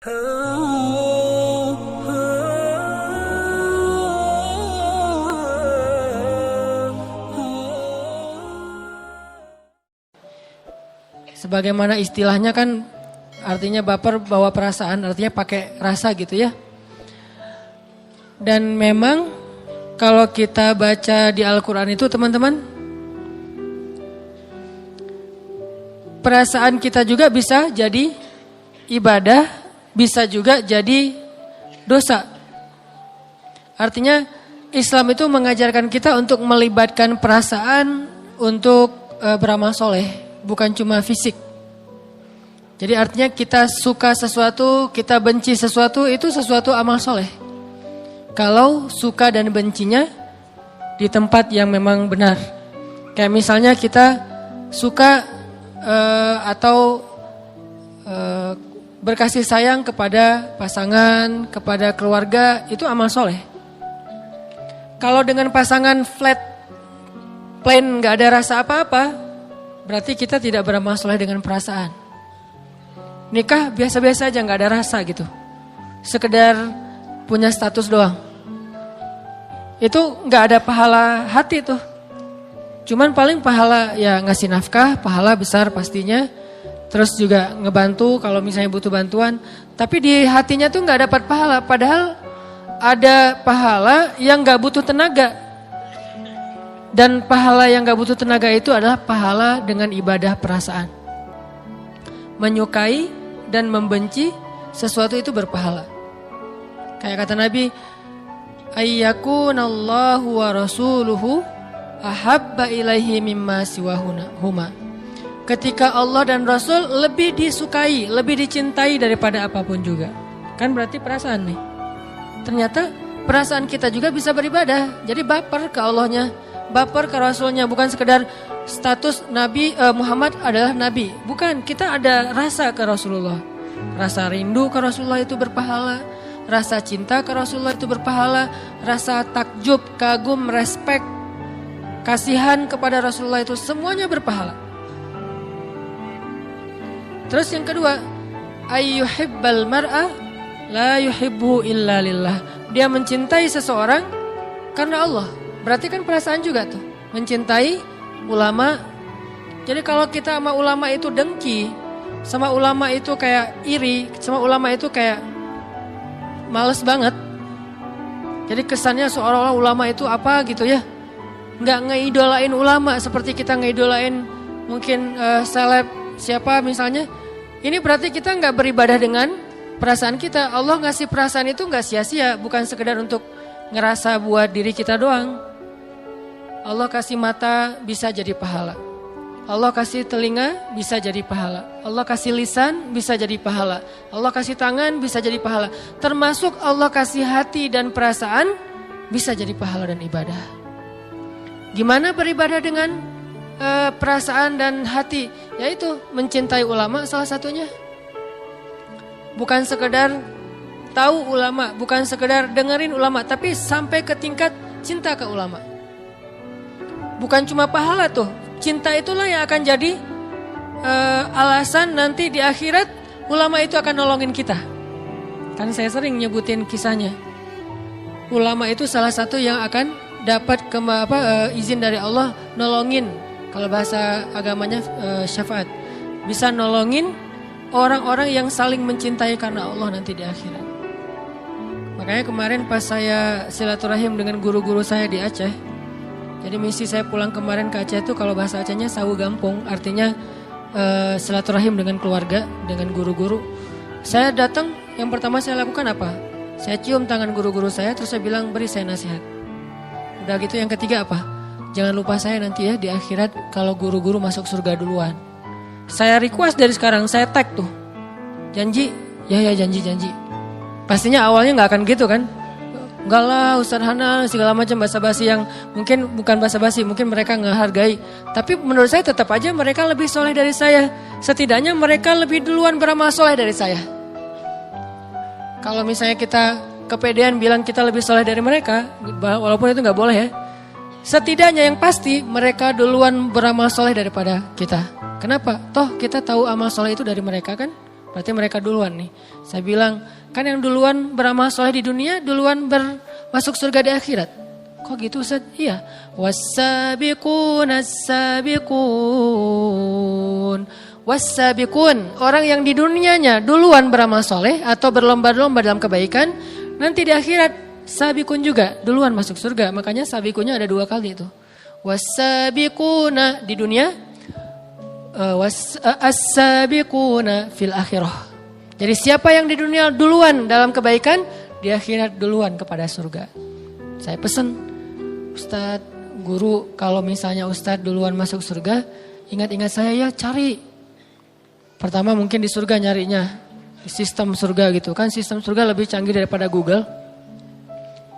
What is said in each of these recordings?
Sebagaimana istilahnya kan artinya baper bawa perasaan, artinya pakai rasa gitu ya. Dan memang kalau kita baca di Al-Quran itu teman-teman, perasaan kita juga bisa jadi ibadah, bisa juga jadi dosa. Artinya Islam itu mengajarkan kita untuk melibatkan perasaan untuk beramal soleh, bukan cuma fisik. Jadi artinya kita suka sesuatu, kita benci sesuatu, itu sesuatu amal soleh. Kalau suka dan bencinya di tempat yang memang benar. Kayak misalnya kita suka atau berkasih sayang kepada pasangan, kepada keluarga, itu amal soleh. Kalau dengan pasangan flat, plain, gak ada rasa apa-apa, berarti kita tidak beramal soleh dengan perasaan. Nikah biasa-biasa aja, gak ada rasa gitu. Sekedar punya status doang. Itu gak ada pahala hati tuh. Cuman paling pahala ya ngasih nafkah, pahala besar pastinya. Terus juga ngebantu kalau misalnya butuh bantuan. Tapi di hatinya tuh gak dapat pahala. Padahal ada pahala yang gak butuh tenaga. Dan pahala yang gak butuh tenaga itu adalah pahala dengan ibadah perasaan. Menyukai dan membenci sesuatu itu berpahala. Kayak kata Nabi, ayyakunallahu wa rasuluhu ahabba ilaihi mimma siwahuma. Ketika Allah dan Rasul lebih disukai, lebih dicintai daripada apapun juga. Kan berarti perasaan nih. Ternyata perasaan kita juga bisa beribadah. Jadi baper ke Allahnya, baper ke Rasulnya. Bukan sekedar status Nabi Muhammad adalah Nabi. Bukan, kita ada rasa ke Rasulullah. Rasa rindu ke Rasulullah itu berpahala. Rasa cinta ke Rasulullah itu berpahala. Rasa takjub, kagum, respek, kasihan kepada Rasulullah itu semuanya berpahala. Terus yang kedua, ayyuhibbal mar'a la yuhibbu illa lillah. Dia mencintai seseorang karena Allah. Berarti kan perasaan juga tuh. Mencintai ulama. Jadi kalau kita sama ulama itu dengki, sama ulama itu kayak iri, sama ulama itu kayak males banget. Jadi kesannya seolah-olah ulama itu apa gitu ya. Nggak ngeidolain ulama seperti kita ngeidolain mungkin seleb siapa misalnya. Ini berarti kita nggak beribadah dengan perasaan kita. Allah ngasih perasaan itu nggak sia-sia. Bukan sekedar untuk ngerasa buat diri kita doang. Allah kasih mata bisa jadi pahala. Allah kasih telinga bisa jadi pahala. Allah kasih lisan bisa jadi pahala. Allah kasih tangan bisa jadi pahala. Termasuk Allah kasih hati dan perasaan bisa jadi pahala dan ibadah. Gimana beribadah dengan perasaan dan hati? Yaitu mencintai ulama salah satunya. Bukan sekedar tahu ulama, bukan sekedar dengerin ulama, tapi sampai ke tingkat cinta ke ulama. Bukan cuma pahala tuh. Cinta itulah yang akan jadi alasan nanti di akhirat ulama itu akan nolongin kita. Kan saya sering nyebutin kisahnya. Ulama itu salah satu yang akan dapat izin dari Allah nolongin. Kalau bahasa agamanya syafaat. Bisa nolongin orang-orang yang saling mencintai karena Allah nanti di akhirat. Makanya kemarin pas saya silaturahim dengan guru-guru saya di Aceh. Jadi misi saya pulang kemarin ke Aceh itu kalau bahasa Acehnya sawu gampung, artinya silaturahim dengan keluarga, dengan guru-guru. Saya datang, yang pertama saya lakukan apa? Saya cium tangan guru-guru saya, terus saya bilang beri saya nasihat. Udah gitu yang ketiga apa? Jangan lupa saya nanti ya di akhirat kalau guru-guru masuk surga duluan. Saya request dari sekarang, saya tag tuh. Janji? Ya janji. Pastinya awalnya gak akan gitu kan? Enggak lah Ustaz Hana segala macam basa-basi yang mungkin bukan basa-basi, mungkin mereka nggak hargai. Tapi menurut saya tetap aja mereka lebih soleh dari saya. Setidaknya mereka lebih duluan beramal soleh dari saya. Kalau misalnya kita kepedean bilang kita lebih soleh dari mereka, walaupun itu nggak boleh ya. Setidaknya yang pasti mereka duluan beramal soleh daripada kita. Kenapa? Toh kita tahu amal soleh itu dari mereka kan? Berarti mereka duluan nih. Saya bilang, kan yang duluan beramal soleh di dunia, duluan masuk surga di akhirat. Kok gitu Ustaz? Iya. Was-sabiqun as-sabiqun. Was-sabiqun, orang yang di dunianya duluan beramal soleh atau berlomba-lomba dalam kebaikan, nanti di akhirat sabiqun juga duluan masuk surga. Makanya sabiqunnya ada 2 kali itu. Was-sabiquna di dunia, as-sabiquna fil akhirah. Jadi siapa yang di dunia duluan dalam kebaikan, di akhirat duluan kepada surga. Saya pesan, Ustadz, guru, kalau misalnya Ustadz duluan masuk surga, ingat-ingat saya ya, cari. Pertama mungkin di surga nyarinya, di sistem surga gitu. Kan sistem surga lebih canggih daripada Google.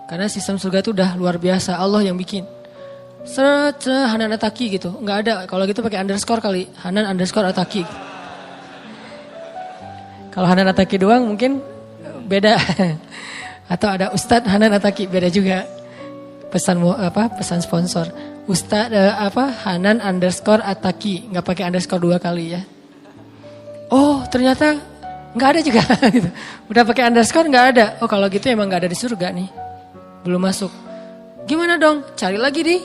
Karena sistem surga itu udah luar biasa, Allah yang bikin. Hanan Ataki gitu, nggak ada. Kalau gitu pakai underscore kali, Hanan underscore Ataki. Kalau Hanan Ataki doang mungkin beda. Atau ada Ustadz Hanan Ataki, beda juga. Pesan sponsor. Ustadz Hanan underscore Ataki, nggak pakai underscore 2 kali ya. Oh ternyata nggak ada juga. Gitu. Udah pakai underscore nggak ada. Oh kalau gitu emang nggak ada di surga nih, belum masuk. Gimana dong? Cari lagi di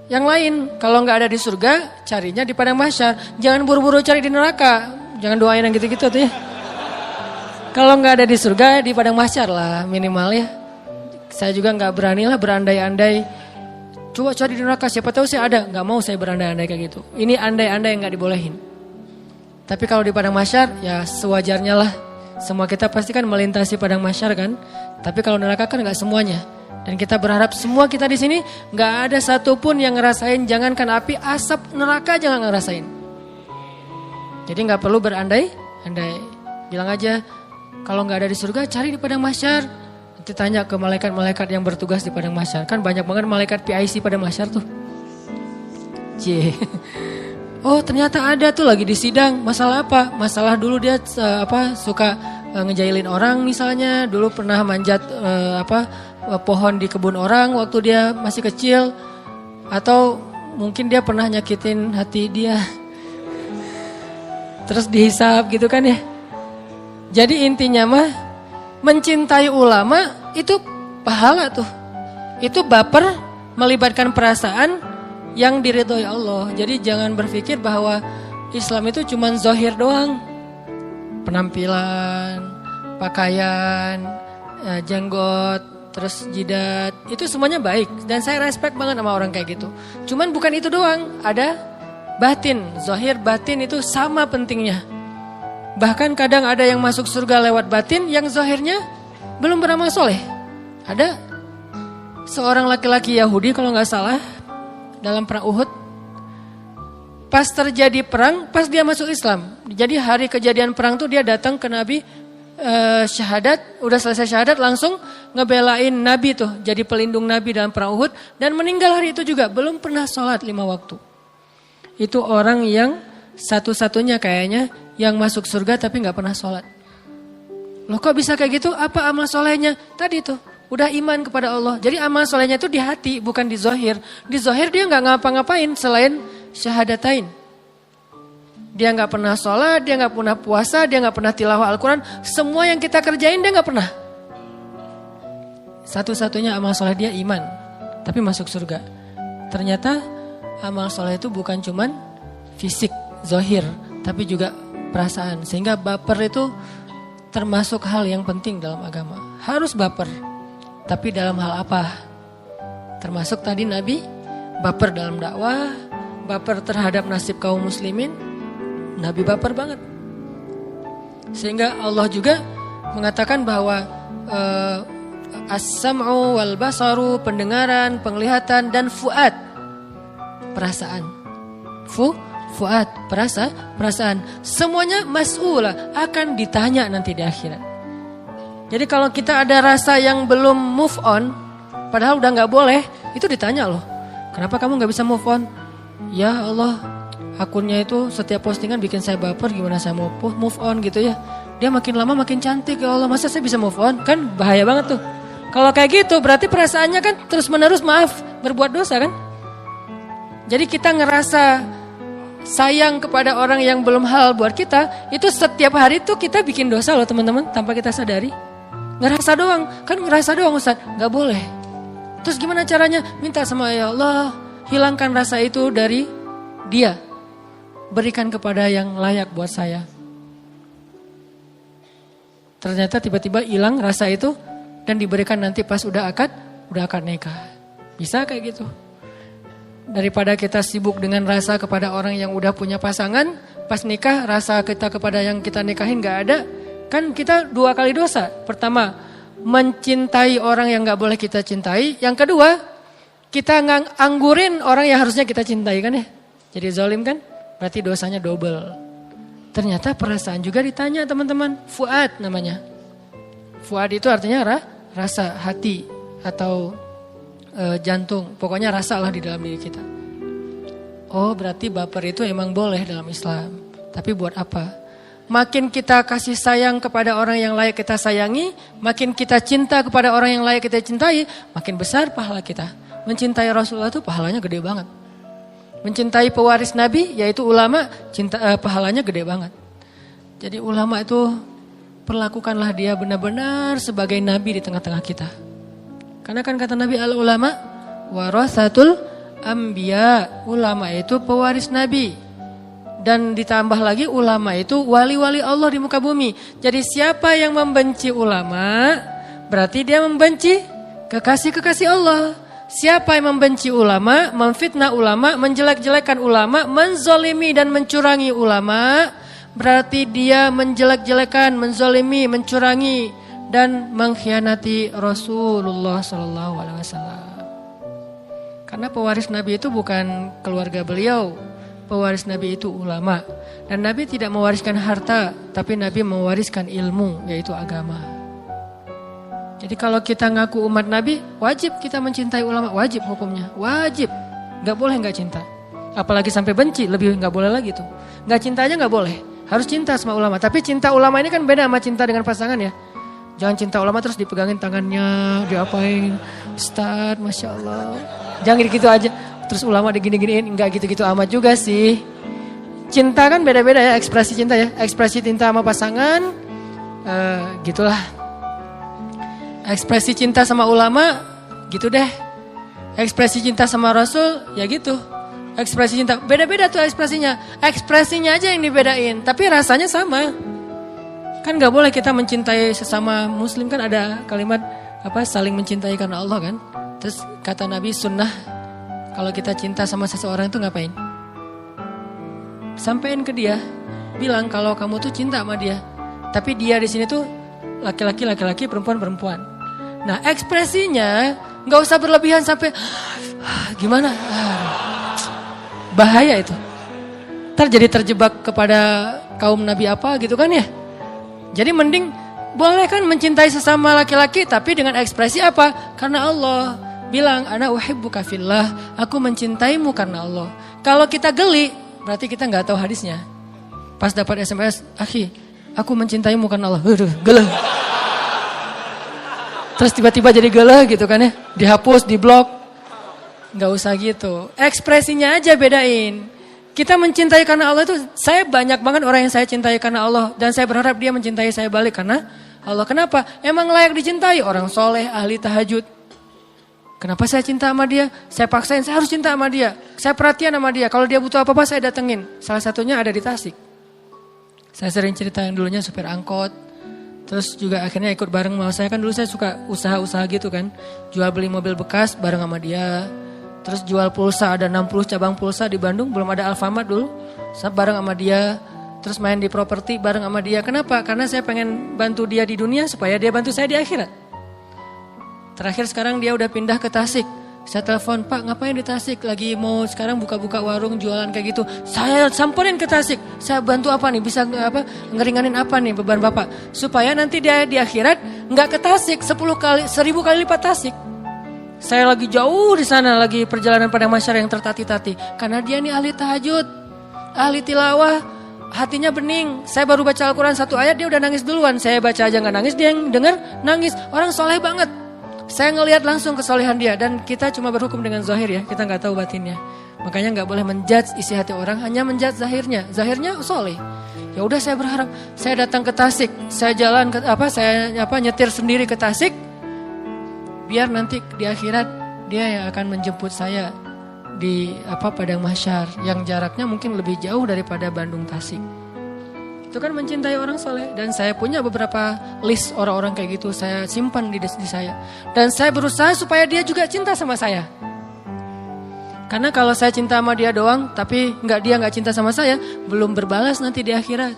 yang lain. Kalau nggak ada di surga, carinya di padang mahsyar. Jangan buru-buru cari di neraka. Jangan doain yang gitu-gitu tuh ya. Kalau nggak ada di surga, di padang mahsyar lah minimal ya. Saya juga nggak berani lah berandai-andai. Coba cari di neraka, siapa tahu saya ada. Nggak mau saya berandai-andai kayak gitu. Ini andai-andai yang nggak dibolehin. Tapi kalau di padang mahsyar, ya sewajarnya lah. Semua kita pasti kan melintasi padang mahsyar kan. Tapi kalau neraka kan nggak semuanya. Dan kita berharap semua kita di sini nggak ada satupun yang ngerasain, jangankan api, asap neraka jangan ngerasain. Jadi nggak perlu berandai-andai. Bilang aja kalau nggak ada di surga, cari di padang mahsyar. Nanti tanya ke malaikat-malaikat yang bertugas di padang mahsyar. Kan banyak banget malaikat PIC pada mahsyar tuh. Oh ternyata ada tuh lagi di sidang. Masalah apa? Masalah dulu dia suka ngejailin orang misalnya. Dulu pernah manjat pohon di kebun orang waktu dia masih kecil, atau mungkin dia pernah nyakitin hati dia, terus dihisap gitu kan ya. Jadi intinya mah mencintai ulama itu pahala tuh, itu baper melibatkan perasaan yang diridhoi Allah. Jadi jangan berpikir bahwa Islam itu cuman zahir doang, penampilan, pakaian, jenggot, terus jidat, itu semuanya baik. Dan saya respect banget sama orang kayak gitu. Cuman bukan itu doang, ada batin. Zahir batin itu sama pentingnya. Bahkan kadang ada yang masuk surga lewat batin, yang zahirnya belum beramal soleh. Ada seorang laki-laki Yahudi kalau gak salah, dalam perang Uhud. Pas terjadi perang, pas dia masuk Islam. Jadi hari kejadian perang tuh dia datang ke Nabi, syahadat, udah selesai syahadat langsung ngebelain Nabi tuh, jadi pelindung Nabi dalam perang Uhud, dan meninggal hari itu juga, belum pernah sholat 5 waktu. Itu orang yang satu-satunya kayaknya yang masuk surga tapi gak pernah sholat. Loh kok bisa kayak gitu? Apa amal solehnya? Tadi tuh, udah iman kepada Allah. Jadi amal solehnya itu di hati, bukan di zahir. Di zahir dia gak ngapa-ngapain selain syahadatain. Dia gak pernah sholat, dia gak pernah puasa, dia gak pernah tilawah Al-Quran. Semua yang kita kerjain dia gak pernah. Satu-satunya amal soleh dia iman, tapi masuk surga. Ternyata amal soleh itu bukan cuman fisik, zahir, tapi juga perasaan. Sehingga baper itu termasuk hal yang penting dalam agama. Harus baper, tapi dalam hal apa? Termasuk tadi Nabi baper dalam dakwah, baper terhadap nasib kaum muslimin. Nabi baper banget. Sehingga Allah juga mengatakan bahwa as-sam'u wal basaru, pendengaran, penglihatan, dan fuad, perasaan. Fuad, perasaan. Semuanya mas'ula, akan ditanya nanti di akhirat. Jadi kalau kita ada rasa yang belum move on, padahal udah gak boleh, itu ditanya loh. Kenapa kamu gak bisa move on? Ya Allah, akunnya itu setiap postingan bikin saya baper, gimana saya mau move on gitu ya. Dia makin lama makin cantik, ya Allah masa saya bisa move on? Kan bahaya banget tuh. Kalau kayak gitu berarti perasaannya kan terus menerus berbuat dosa kan. Jadi kita ngerasa sayang kepada orang yang belum halal buat kita, itu setiap hari tuh kita bikin dosa loh teman-teman, tanpa kita sadari. Ngerasa doang, kan ngerasa doang Ustaz, gak boleh. Terus gimana caranya? Minta sama ya Allah, hilangkan rasa itu dari dia. Berikan kepada yang layak buat saya. Ternyata tiba-tiba hilang rasa itu dan diberikan nanti pas udah akad nikah. Bisa kayak gitu. Daripada kita sibuk dengan rasa kepada orang yang udah punya pasangan, pas nikah rasa kita kepada yang kita nikahin gak ada, kan kita 2 kali dosa. Pertama, mencintai orang yang gak boleh kita cintai. Yang kedua, kita nganggurin orang yang harusnya kita cintai kan ya. Jadi zalim kan, berarti dosanya double. Ternyata perasaan juga ditanya teman-teman, fuad namanya. Fuad itu artinya rasa, hati atau jantung, pokoknya rasa lah di dalam diri kita. Oh berarti baper itu emang boleh dalam Islam. Tapi buat apa? Makin kita kasih sayang kepada orang yang layak kita sayangi, makin kita cinta kepada orang yang layak kita cintai, makin besar pahala kita. Mencintai Rasulullah itu pahalanya gede banget. Mencintai pewaris Nabi yaitu ulama, pahalanya gede banget. Jadi ulama itu perlakukanlah dia benar-benar sebagai Nabi di tengah-tengah kita. Karena kan kata Nabi al-ulama warasatul anbiya, ulama itu pewaris Nabi. Dan ditambah lagi ulama itu wali-wali Allah di muka bumi. Jadi siapa yang membenci ulama, berarti dia membenci kekasih-kekasih Allah. Siapa yang membenci ulama, memfitnah ulama, menjelek-jelekan ulama, menzolimi dan mencurangi ulama, berarti dia menjelek-jelekan, menzolimi, mencurangi dan mengkhianati Rasulullah SAW. Karena pewaris Nabi itu bukan keluarga beliau, pewaris Nabi itu ulama. Dan Nabi tidak mewariskan harta, tapi Nabi mewariskan ilmu, yaitu agama. Jadi kalau kita ngaku umat Nabi, wajib kita mencintai ulama, wajib hukumnya, wajib. Gak boleh gak cinta. Apalagi sampai benci, lebih gak boleh lagi tuh. Gak cinta aja gak boleh, harus cinta sama ulama. Tapi cinta ulama ini kan beda sama cinta dengan pasangan ya. Jangan cinta ulama terus dipegangin tangannya, diapain, Ustaz, Masya Allah. Jangan gitu aja, terus ulama digini-giniin, enggak gitu-gitu amat juga sih. Cinta kan beda-beda ya, ekspresi cinta ya. Ekspresi cinta sama pasangan, gitulah. Ekspresi cinta sama ulama, gitu deh. Ekspresi cinta sama Rasul, ya gitu. Ekspresi cinta, beda-beda tuh ekspresinya. Ekspresinya aja yang dibedain, tapi rasanya sama. Kan gak boleh kita mencintai sesama muslim, kan ada kalimat saling mencintai karena Allah kan. Terus kata Nabi sunnah, kalau kita cinta sama seseorang itu ngapain? Sampein ke dia, bilang kalau kamu tuh cinta sama dia. Tapi dia di sini tuh laki-laki, perempuan. Nah ekspresinya gak usah berlebihan sampai gimana, bahaya itu. Ntar jadi terjebak kepada kaum Nabi apa gitu kan ya. Jadi mending boleh kan mencintai sesama laki-laki tapi dengan ekspresi apa? Karena Allah bilang ana uhibbuka fillah, aku mencintaimu karena Allah. Kalau kita geli berarti kita nggak tahu hadisnya. Pas dapat SMS, akhi, aku mencintaimu karena Allah. Geleh. Terus tiba-tiba jadi geleh gitu kan ya, dihapus, diblok. Nggak usah gitu. Ekspresinya aja bedain. Kita mencintai karena Allah itu, saya banyak banget orang yang saya cintai karena Allah. Dan saya berharap dia mencintai saya balik karena Allah. Kenapa? Emang layak dicintai, orang soleh, ahli tahajud. Kenapa saya cinta sama dia? Saya paksain, saya harus cinta sama dia. Saya perhatian sama dia, kalau dia butuh apa-apa saya datengin. Salah satunya ada di Tasik. Saya sering cerita yang dulunya supir angkot. Terus juga akhirnya ikut bareng sama saya, kan dulu saya suka usaha-usaha gitu kan. Jual beli mobil bekas bareng sama dia. Terus jual pulsa, ada 60 cabang pulsa di Bandung, belum ada Alfamart dulu. Saya bareng sama dia, terus main di properti bareng sama dia. Kenapa? Karena saya pengen bantu dia di dunia supaya dia bantu saya di akhirat. Terakhir sekarang dia udah pindah ke Tasik. Saya telepon, Pak ngapain di Tasik? Lagi mau sekarang buka-buka warung jualan kayak gitu. Saya samperin ke Tasik. Saya bantu apa nih? Bisa ngeringanin apa nih beban Bapak? Supaya nanti dia di akhirat nggak ke Tasik 10 kali lipat Tasik. Saya lagi jauh di sana, lagi perjalanan pada masyarakat yang tertati-tati. Karena dia nih ahli tahajud, ahli tilawah, hatinya bening. Saya baru baca Al-Quran 1 ayat, dia udah nangis duluan. Saya baca aja gak nangis, dia yang dengar nangis. Orang soleh banget. Saya ngelihat langsung kesolehan dia. Dan kita cuma berhukum dengan zahir ya, kita gak tahu batinnya. Makanya nggak boleh menjudge isi hati orang, hanya menjudge zahirnya. Zahirnya soleh. Ya udah saya berharap, saya datang ke Tasik, saya jalan ke nyetir sendiri ke Tasik, biar nanti di akhirat dia yang akan menjemput saya di padang mahsyar yang jaraknya mungkin lebih jauh daripada Bandung Tasik. Itu kan mencintai orang soleh. Dan saya punya beberapa list orang-orang kayak gitu, saya simpan di saya. Dan saya berusaha supaya dia juga cinta sama saya. Karena kalau saya cinta sama dia doang, tapi dia nggak cinta sama saya, belum berbalas nanti di akhirat.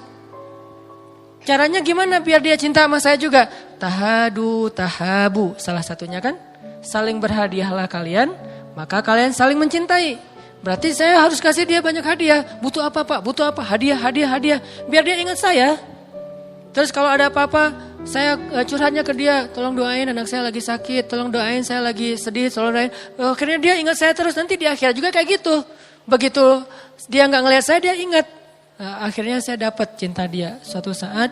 Caranya gimana biar dia cinta sama saya juga? Tahadu, tahabu, salah satunya kan, saling berhadiahlah kalian, maka kalian saling mencintai. Berarti saya harus kasih dia banyak hadiah. Butuh apa Pak? Butuh apa? Hadiah. Biar dia ingat saya. Terus kalau ada apa-apa, saya curhatnya ke dia, tolong doain anak saya lagi sakit, tolong doain saya lagi sedih, tolong doain. Akhirnya dia ingat saya terus, nanti di akhirat juga kayak gitu. Begitu dia nggak ngelihat saya, dia ingat. Nah, akhirnya saya dapat cinta dia. Suatu saat,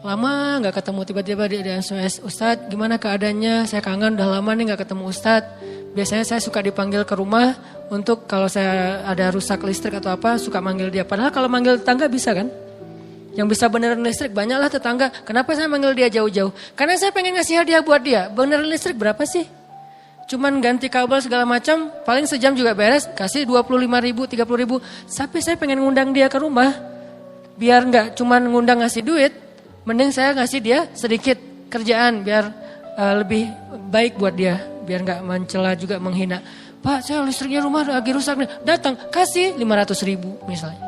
lama nggak ketemu, tiba-tiba dia SMS, Ustadz gimana keadaannya? Saya kangen, udah lama nih nggak ketemu Ustadz. Biasanya saya suka dipanggil ke rumah untuk kalau saya ada rusak listrik atau apa, suka manggil dia. Padahal kalau manggil tetangga bisa kan? Yang bisa benerin listrik banyaklah tetangga. Kenapa saya manggil dia jauh-jauh? Karena saya pengen ngasih hadiah buat dia. Benerin listrik berapa sih? Cuman ganti kabel segala macam, paling sejam juga beres. Kasih 25.000, 30.000. Tapi saya pengen ngundang dia ke rumah. Biar nggak cuman ngundang ngasih duit, mending saya ngasih dia sedikit kerjaan biar lebih baik buat dia. Biar nggak mencela juga, menghina. Pak, saya listriknya rumah lagi rusak nih. Datang, kasih 500.000 misalnya.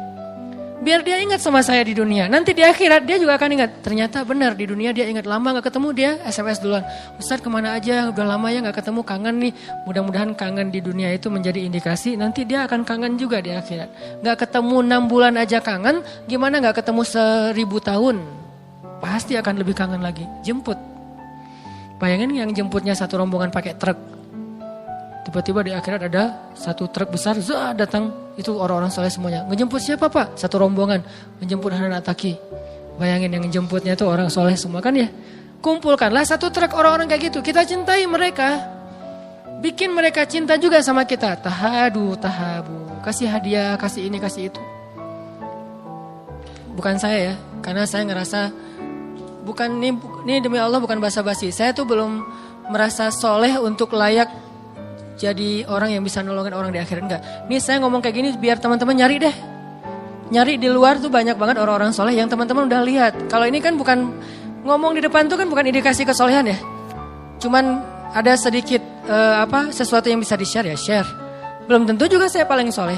Biar dia ingat sama saya di dunia. Nanti di akhirat dia juga akan ingat. Ternyata benar di dunia dia ingat. Lama gak ketemu dia SMS duluan. Ustadz kemana aja, udah lama ya gak ketemu, kangen nih. Mudah-mudahan kangen di dunia itu menjadi indikasi. Nanti dia akan kangen juga di akhirat. Gak ketemu 6 bulan aja kangen. Gimana gak ketemu 1000 tahun. Pasti akan lebih kangen lagi. Jemput. Bayangin yang jemputnya satu rombongan pakai truk. Tiba-tiba di akhirat ada satu truk besar, datang, itu orang-orang soleh semuanya. Ngejemput siapa Pak? Satu rombongan, menjemput Hanan Ataki. Bayangin yang ngejemputnya itu orang soleh semua kan ya. Kumpulkanlah satu truk orang-orang kayak gitu, kita cintai mereka. Bikin mereka cinta juga sama kita. Tahadu, tahabu, kasih hadiah, kasih ini, kasih itu. Bukan saya ya, karena saya ngerasa, ini demi Allah bukan basa-basi. Saya tuh belum merasa soleh untuk layak jadi orang yang bisa nolongin orang di akhirat, enggak. Nih saya ngomong kayak gini biar teman-teman nyari deh. Nyari di luar tuh banyak banget orang-orang soleh yang teman-teman udah lihat. Kalau ini kan bukan, ngomong di depan tuh kan bukan indikasi kesolehan ya. Cuman ada sedikit sesuatu yang bisa di-share ya, share. Belum tentu juga saya paling soleh.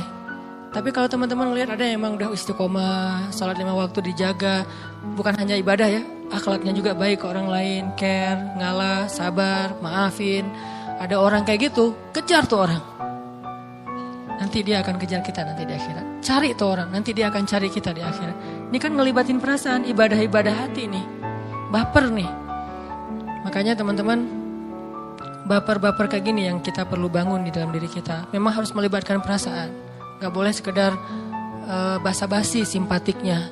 Tapi kalau teman-teman lihat ada yang emang udah istiqomah, sholat 5 waktu dijaga. Bukan hanya ibadah ya, akhlaknya juga baik ke orang lain, care, ngalah, sabar, maafin. Ada orang kayak gitu, kejar tuh orang. Nanti dia akan kejar kita nanti di akhirat. Cari tuh orang, nanti dia akan cari kita di akhirat. Ini kan ngelibatin perasaan, ibadah-ibadah hati nih. Baper nih. Makanya teman-teman, baper-baper kayak gini yang kita perlu bangun di dalam diri kita. Memang harus melibatkan perasaan. Gak boleh sekedar basa-basi simpatiknya.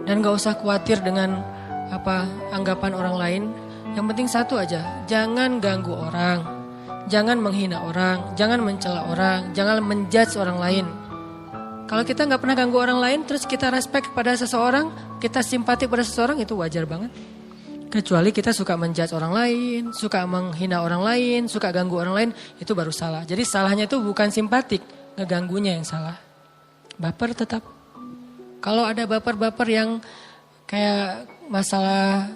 Dan gak usah khawatir dengan anggapan orang lain. Yang penting satu aja, jangan ganggu orang. Jangan menghina orang, jangan mencela orang, jangan menjudge orang lain. Kalau kita nggak pernah ganggu orang lain, terus kita respect pada seseorang, kita simpati pada seseorang, itu wajar banget. Kecuali kita suka menjudge orang lain, suka menghina orang lain, suka ganggu orang lain, itu baru salah. Jadi salahnya itu bukan simpatik, ngeganggunya yang salah. Baper tetap. Kalau ada baper-baper yang kayak masalah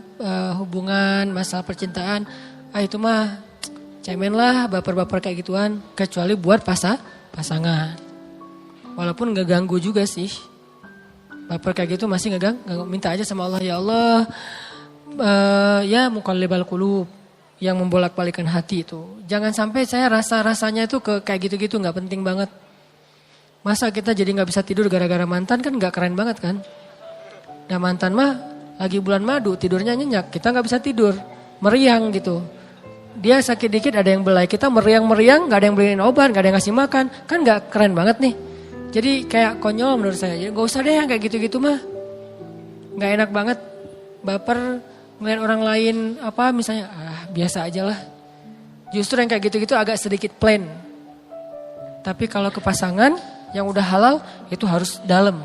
hubungan, masalah percintaan, itu mah cemen lah baper-baper kayak gituan. Kecuali buat pasangan. Walaupun gak ganggu juga sih. Baper kayak gitu masih gak ganggu. Minta aja sama Allah, ya Allah, ya muqallibal qulub, yang membolak-balikan hati itu. Jangan sampai saya rasanya itu kayak gitu-gitu, gak penting banget. Masa kita jadi gak bisa tidur gara-gara mantan, kan gak keren banget kan. Nah mantan mah lagi bulan madu, tidurnya nyenyak, kita gak bisa tidur, meriang gitu. Dia sakit dikit ada yang belai, kita meriang-meriang, gak ada yang beliin obat, gak ada yang ngasih makan, kan gak keren banget nih. Jadi kayak konyol menurut saya, ya gak usah deh yang kayak gitu-gitu mah. Gak enak banget, baper ngeliat orang lain misalnya, biasa aja lah. Justru yang kayak gitu-gitu agak sedikit plain. Tapi kalau ke pasangan yang udah halal itu harus dalam.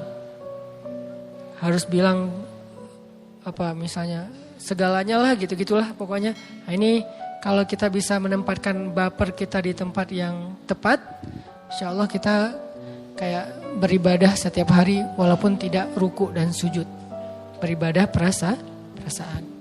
Harus bilang apa misalnya segalanya lah gitu-gitulah pokoknya. Nah, ini kalau kita bisa menempatkan baper kita di tempat yang tepat, insya Allah kita kayak beribadah setiap hari walaupun tidak ruku dan sujud. Beribadah perasaan.